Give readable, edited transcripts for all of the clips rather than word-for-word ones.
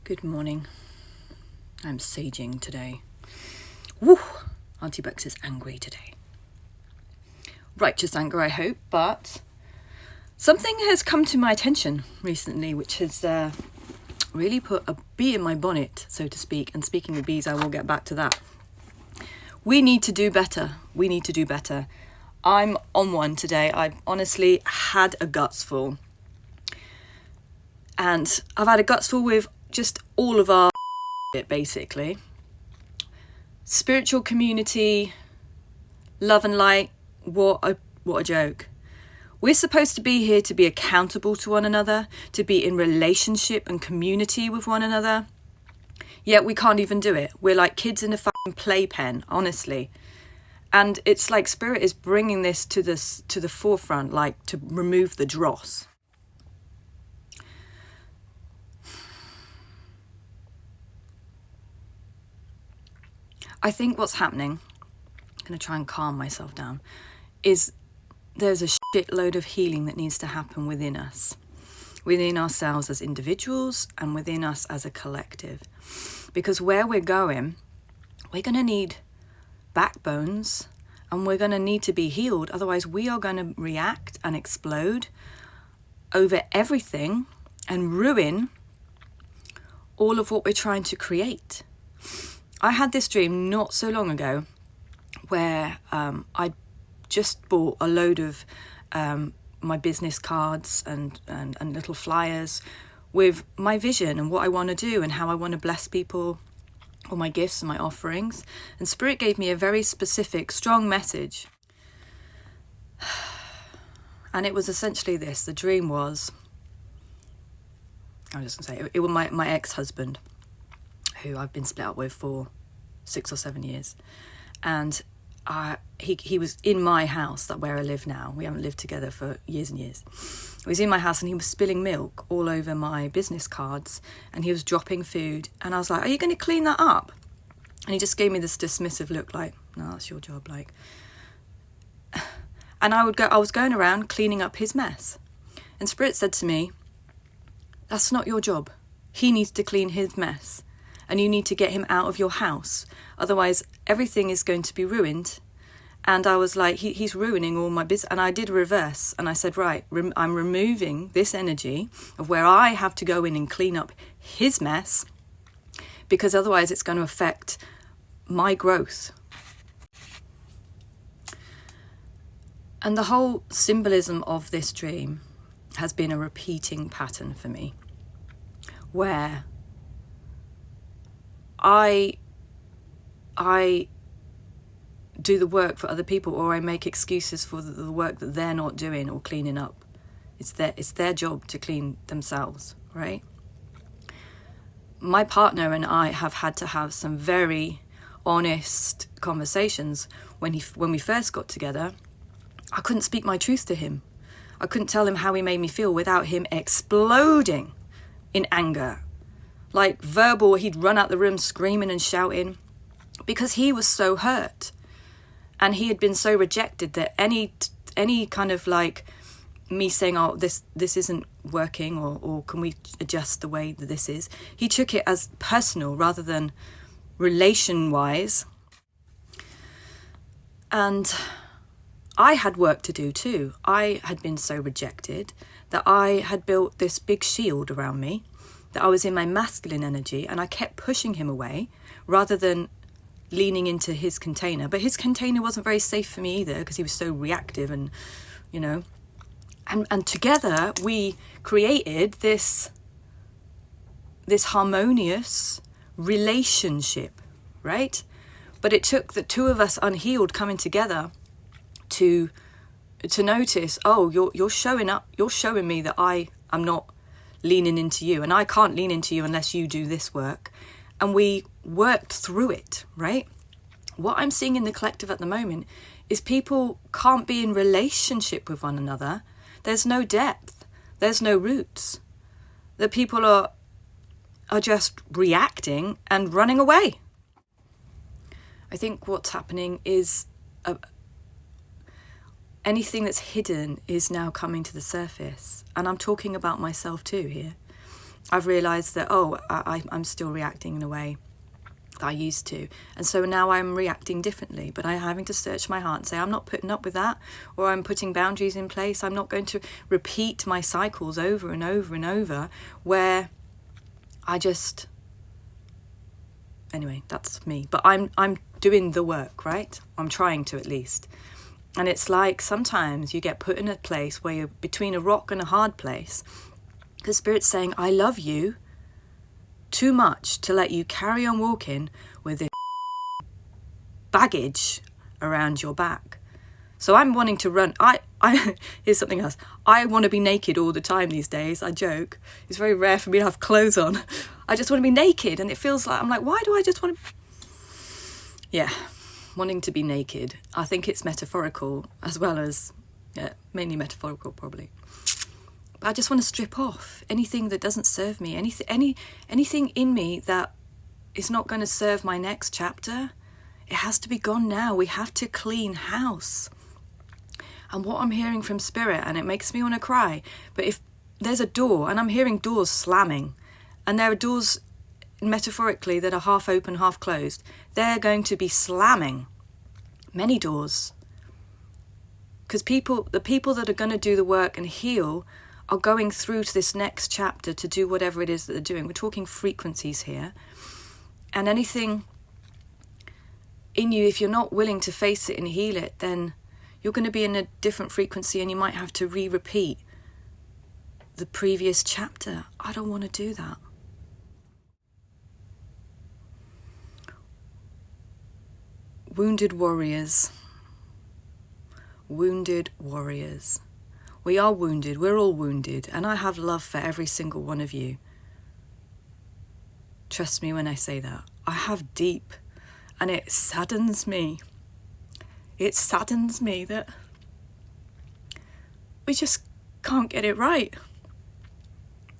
Good morning. I'm saging today. Woo! Auntie Bex is angry today. Righteous anger, I hope, but something has come to my attention recently which has really put a bee in my bonnet, so to speak. And speaking of bees, I will get back to that. We need to do better. We need to do better. I'm on one today. I've honestly had a gutsful. And I've had a gutsful with just all of our basically. Spiritual community, love and light, what a joke. We're supposed to be here to be accountable to one another, to be in relationship and community with one another. Yet we can't even do it. We're like kids in a fucking playpen, honestly. And it's like Spirit is bringing this to the forefront, like to remove the dross. I think what's happening, I'm going to try and calm myself down, is there's a shitload of healing that needs to happen within us, within ourselves as individuals and within us as a collective. Because where we're going, we're going to need backbones and we're going to need to be healed. Otherwise, we are going to react and explode over everything and ruin all of what we're trying to create. I had this dream not so long ago where I just bought a load of my business cards and little flyers with my vision and what I want to do and how I want to bless people, all my gifts and my offerings. And Spirit gave me a very specific, strong message. And it was essentially this. The dream was, I was just going to say, it was my ex-husband, who I've been split up with for 6 or 7 years. And he was in my house, that where I live now. We haven't lived together for years and years. He was in my house and he was spilling milk all over my business cards and he was dropping food. And I was like, are you going to clean that up? And he just gave me this dismissive look like, no, that's your job. Like, and I was going around cleaning up his mess. And Spirit said to me, that's not your job. He needs to clean his mess. And you need to get him out of your house. Otherwise, everything is going to be ruined. And I was like, he's ruining all my business. And I did reverse. And I said, right, I'm removing this energy of where I have to go in and clean up his mess. Because otherwise it's going to affect my growth. And the whole symbolism of this dream has been a repeating pattern for me. Where I do the work for other people, or I make excuses for the work that they're not doing or cleaning up. It's their job to clean themselves, right? My partner and I have had to have some very honest conversations. When we first got together, I couldn't speak my truth to him. I couldn't tell him how he made me feel without him exploding in anger. Like verbal, he'd run out the room screaming and shouting because he was so hurt. And he had been so rejected that any kind of like me saying, oh, this isn't working or can we adjust the way that this is? He took it as personal rather than relation-wise. And I had work to do too. I had been so rejected that I had built this big shield around me, that I was in my masculine energy, and I kept pushing him away rather than leaning into his container. But his container wasn't very safe for me either because he was so reactive and, you know. And together we created this harmonious relationship, right? But it took the two of us unhealed coming together to notice, oh, you're showing up, you're showing me that I am not leaning into you, and I can't lean into you unless you do this work. And we worked through it, right? What I'm seeing in the collective at the moment is people can't be in relationship with one another. There's no depth, there's no roots. The people are just reacting and running away. I think what's happening is anything that's hidden is now coming to the surface. And I'm talking about myself too here. I've realised that, I'm still reacting in a way that I used to. And so now I'm reacting differently, but I'm having to search my heart and say, I'm not putting up with that, or I'm putting boundaries in place. I'm not going to repeat my cycles over and over and over where I just... Anyway, that's me. But I'm doing the work, right? I'm trying to, at least. And it's like sometimes you get put in a place where you're between a rock and a hard place. The Spirit's saying, I love you too much to let you carry on walking with this baggage around your back. So I'm wanting to run. Here's something else. I want to be naked all the time these days. I joke. It's very rare for me to have clothes on. I just want to be naked, and it feels like, I'm like, why do I just want to... Yeah, wanting to be naked. I think it's metaphorical as well as, mainly metaphorical probably. But I just want to strip off anything that doesn't serve me, anything in me that is not going to serve my next chapter. It has to be gone now. We have to clean house. And what I'm hearing from Spirit, and it makes me want to cry, but if there's a door, and I'm hearing doors slamming, and there are doors metaphorically that are half open, half closed, they're going to be slamming many doors. Because the people that are going to do the work and heal are going through to this next chapter to do whatever it is that they're doing. We're talking frequencies here. And anything in you, if you're not willing to face it and heal it, then you're going to be in a different frequency, and you might have to repeat the previous chapter. I don't want to do that. Wounded warriors. Wounded warriors. We are wounded. We're all wounded. And I have love for every single one of you. Trust me when I say that. I have deep. And it saddens me. It saddens me that we just can't get it right.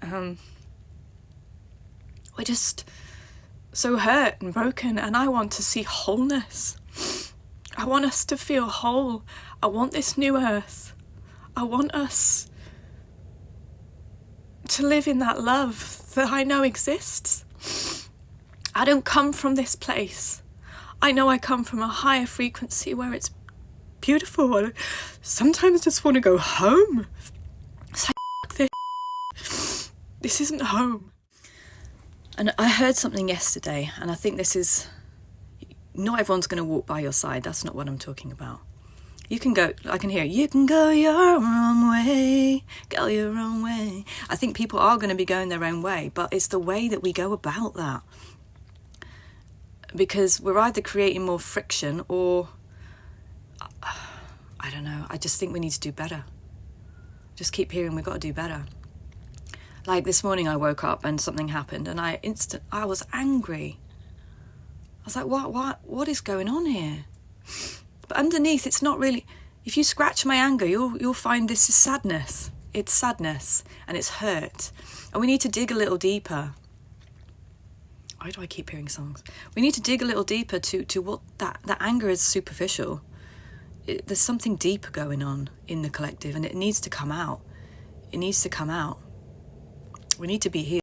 We're just so hurt and broken, and I want to see wholeness. I want us to feel whole. I want this new earth. I want us to live in that love that I know exists. I don't come from this place. I know I come from a higher frequency where it's beautiful. I sometimes just want to go home. It's like, this isn't home. And I heard something yesterday, and I think this is... Not everyone's going to walk by your side. That's not what I'm talking about. You can go... I can hear, you can go your own way. Go your own way. I think people are going to be going their own way, but it's the way that we go about that. Because we're either creating more friction or... I don't know. I just think we need to do better. Just keep hearing we've got to do better. Like this morning I woke up and something happened, and I was angry. I was like, what is going on here? But underneath, it's not really... If you scratch my anger, you'll find this is sadness. It's sadness, and it's hurt. And we need to dig a little deeper. Why do I keep hearing songs? We need to dig a little deeper to what that anger is superficial. There's something deeper going on in the collective, and it needs to come out. It needs to come out. We need to be here.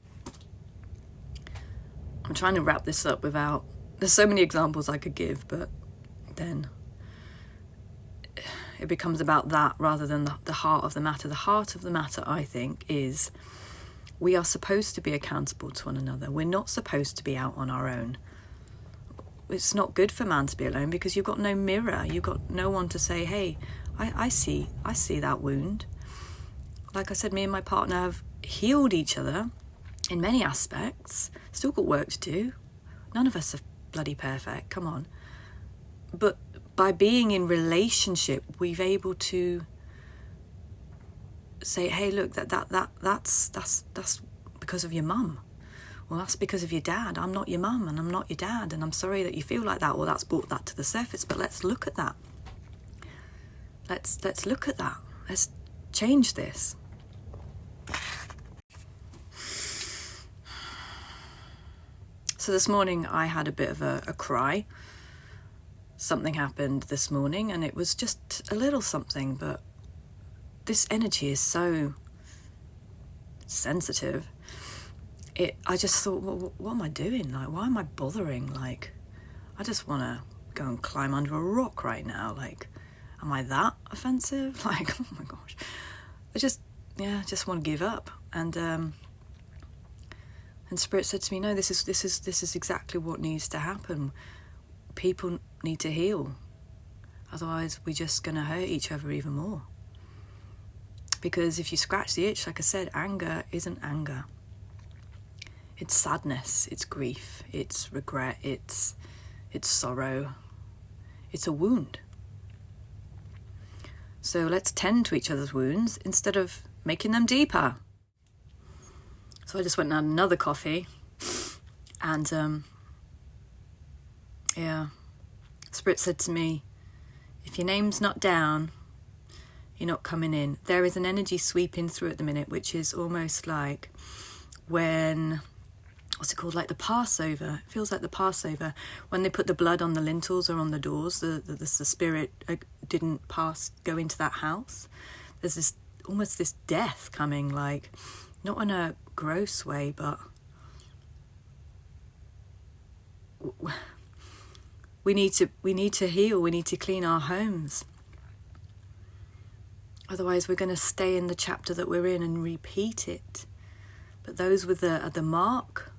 I'm trying to wrap this up without... There's so many examples I could give, but then it becomes about that rather than the heart of the matter. The heart of the matter, I think, is we are supposed to be accountable to one another. We're not supposed to be out on our own. It's not good for man to be alone because you've got no mirror. You've got no one to say, hey, I see that wound. Like I said, me and my partner have healed each other in many aspects. Still got work to do. None of us are bloody perfect, come on. But by being in relationship, we've able to say, hey, look, that's because of your mum. Well, that's because of your dad. I'm not your mum and I'm not your dad, and I'm sorry that you feel like that. Well, that's brought that to the surface, but let's look at that. Let's look at that. Let's change this. So this morning I had a bit of a cry. Something happened this morning, and it was just a little something, but this energy is so sensitive. I just thought, what am I doing? Like, why am I bothering? Like, I just want to go and climb under a rock right now. Like, am I that offensive? Like, oh my gosh. I just want to give up. And Spirit said to me, no, this is exactly what needs to happen. People need to heal. Otherwise, we're just going to hurt each other even more. Because if you scratch the itch, like I said, anger isn't anger. It's sadness, it's grief, it's regret, it's sorrow. It's a wound. So let's tend to each other's wounds instead of making them deeper. So I just went and had another coffee, and Spirit said to me, if your name's not down, you're not coming in. There is an energy sweeping through at the minute, which is almost like when, what's it called, like the Passover. It feels like the Passover, when they put the blood on the lintels or on the doors, the spirit didn't go into that house. There's this, almost this death coming, like, not in a gross way, but we need to heal, we need to clean our homes. Otherwise, we're going to stay in the chapter that we're in and repeat it. But those with the mark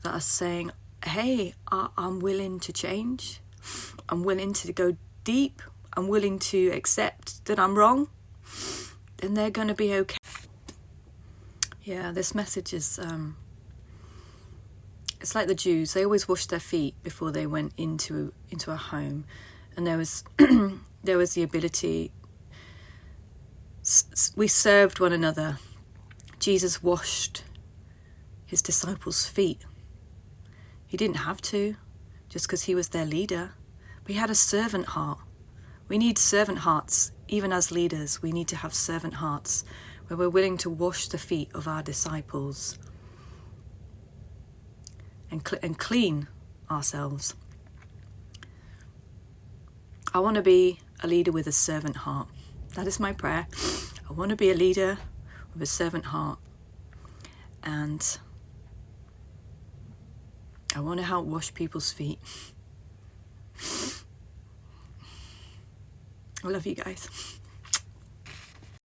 that are saying, hey, I'm willing to change. I'm willing to go deep. I'm willing to accept that I'm wrong. Then they're going to be okay. Yeah, this message is, it's like the Jews. They always washed their feet before they went into a home. And there was there was the ability. We served one another. Jesus washed his disciples' feet. He didn't have to, just because he was their leader. But he had a servant heart. We need servant hearts, even as leaders. We need to have servant hearts where we're willing to wash the feet of our disciples and clean ourselves. I want to be a leader with a servant heart. That is my prayer. I want to be a leader with a servant heart. And I want to help wash people's feet. I love you guys.